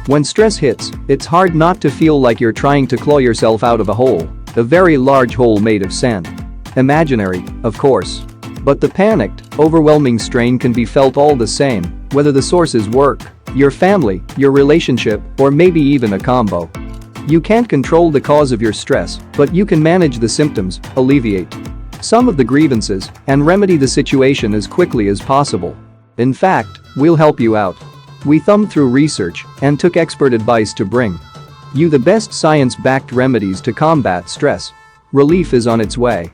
When stress hits, it's hard not to feel like you're trying to claw yourself out of a hole, a very large hole made of sand. Imaginary, of course. But the panicked, overwhelming strain can be felt all the same, whether the source is work, your family, your relationship, or maybe even a combo. You can't control the cause of your stress, but you can manage the symptoms, alleviate some of the grievances, and remedy the situation as quickly as possible. In fact, we'll help you out. We thumbed through research and took expert advice to bring you the best science-backed remedies to combat stress. Relief is on its way.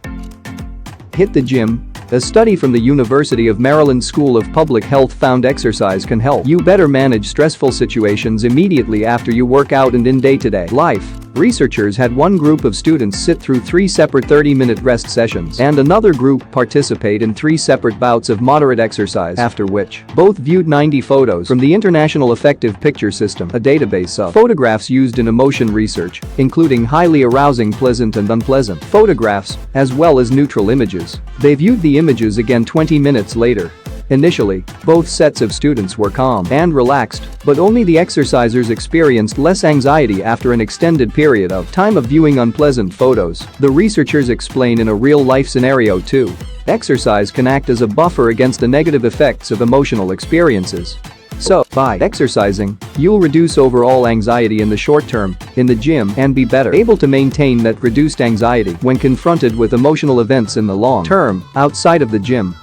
Hit the gym. A study from the University of Maryland School of Public Health found exercise can help you better manage stressful situations immediately after you work out and in day-to-day life. Researchers had one group of students sit through 3 separate 30-minute rest sessions and another group participate in 3 separate bouts of moderate exercise, after which both viewed 90 photos from the International Affective Picture System, a database of photographs used in emotion research, including highly arousing pleasant and unpleasant photographs, as well as neutral images. They viewed the images again 20 minutes later. Initially, both sets of students were calm and relaxed, but only the exercisers experienced less anxiety after an extended period of time of viewing unpleasant photos, the researchers explain in a real-life scenario too. Exercise can act as a buffer against the negative effects of emotional experiences. So, by exercising, you'll reduce overall anxiety in the short term, in the gym, and be better able to maintain that reduced anxiety when confronted with emotional events in the long term, outside of the gym.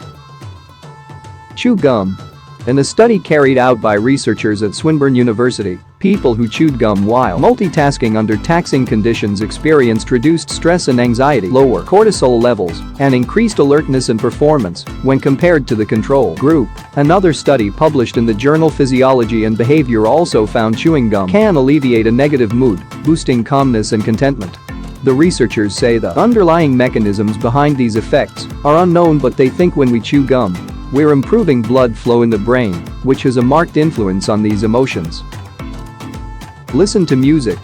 Chew gum. In a study carried out by researchers at Swinburne University, people who chewed gum while multitasking under taxing conditions experienced reduced stress and anxiety, lower cortisol levels, and increased alertness and performance when compared to the control group. Another study published in the journal Physiology and Behavior also found chewing gum can alleviate a negative mood, boosting calmness and contentment. The researchers say the underlying mechanisms behind these effects are unknown, but they think when we chew gum, we're improving blood flow in the brain, which has a marked influence on these emotions. Listen to music.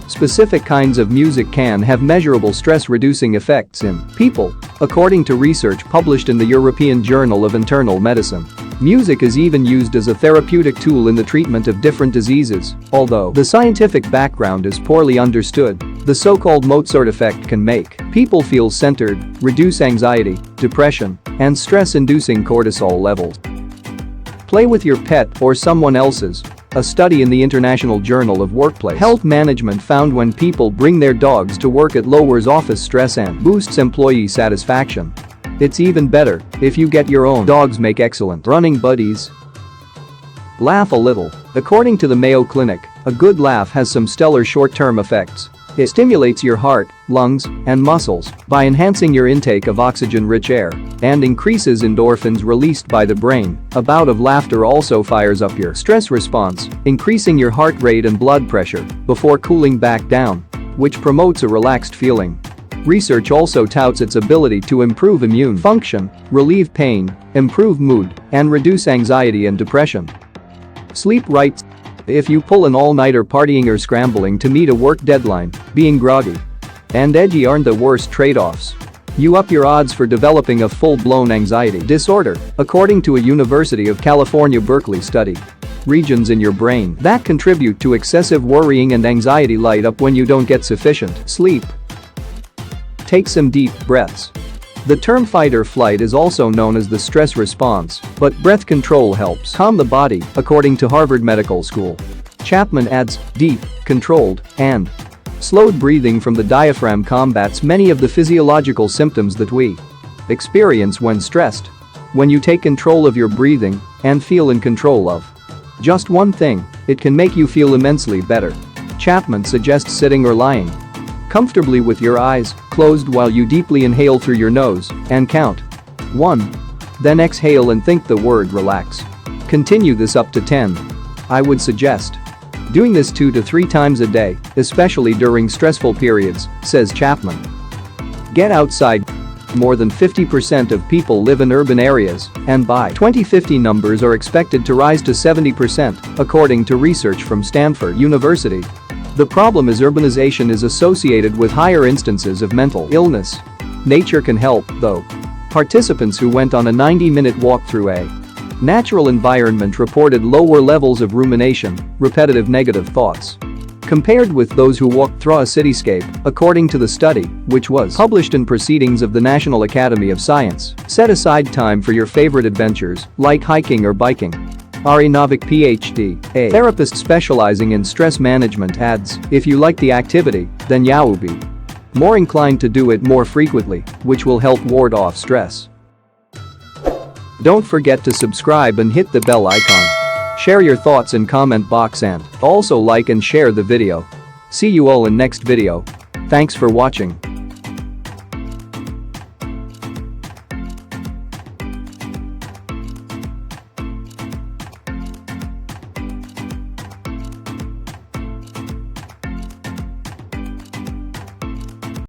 Specific kinds of music can have measurable stress-reducing effects in people, according to research published in the European Journal of Internal Medicine. Music is even used as a therapeutic tool in the treatment of different diseases. Although the scientific background is poorly understood, the so-called Mozart effect can make people feel centered, reduce anxiety, depression, and stress-inducing cortisol levels. Play with your pet or someone else's. A study in the International Journal of Workplace Health Management found when people bring their dogs to work, it lowers office stress and boosts employee satisfaction. It's even better if you get your own. Dogs make excellent running buddies. Laugh a little. According to the Mayo Clinic, a good laugh has some stellar short-term effects. It stimulates your heart, lungs, and muscles by enhancing your intake of oxygen-rich air and increases endorphins released by the brain. A bout of laughter also fires up your stress response, increasing your heart rate and blood pressure before cooling back down, which promotes a relaxed feeling. Research also touts its ability to improve immune function, relieve pain, improve mood, and reduce anxiety and depression. Sleep right. If you pull an all-nighter partying or scrambling to meet a work deadline, being groggy and edgy aren't the worst trade-offs. You up your odds for developing a full-blown anxiety disorder, according to a University of California, Berkeley study. Regions in your brain that contribute to excessive worrying and anxiety light up when you don't get sufficient sleep. Take some deep breaths. The term fight or flight is also known as the stress response, but breath control helps calm the body, according to Harvard Medical School. Chapman adds, deep, controlled, and slowed breathing from the diaphragm combats many of the physiological symptoms that we experience when stressed. When you take control of your breathing and feel in control of just one thing, it can make you feel immensely better. Chapman suggests sitting or lying comfortably with your eyes closed while you deeply inhale through your nose and count 1. Then exhale and think the word relax. Continue this up to 10. I would suggest doing this 2 to 3 times a day, especially during stressful periods, says Chapman. Get outside. More than 50% of people live in urban areas, and by 2050 numbers are expected to rise to 70%, according to research from Stanford University. The problem is urbanization is associated with higher instances of mental illness. Nature can help, though. Participants who went on a 90-minute walk through a Natural environment reported lower levels of rumination, repetitive negative thoughts, compared with those who walked through a cityscape, according to the study, which was published in Proceedings of the National Academy of Science. Set aside time for your favorite adventures, like hiking or biking. Ari Novik PhD, a therapist specializing in stress management, adds, if you like the activity, then you'll be more inclined to do it more frequently, which will help ward off stress. Don't forget to subscribe and hit the bell icon. Share your thoughts in comment box and also like and share the video. See you all in next video. Thanks for watching.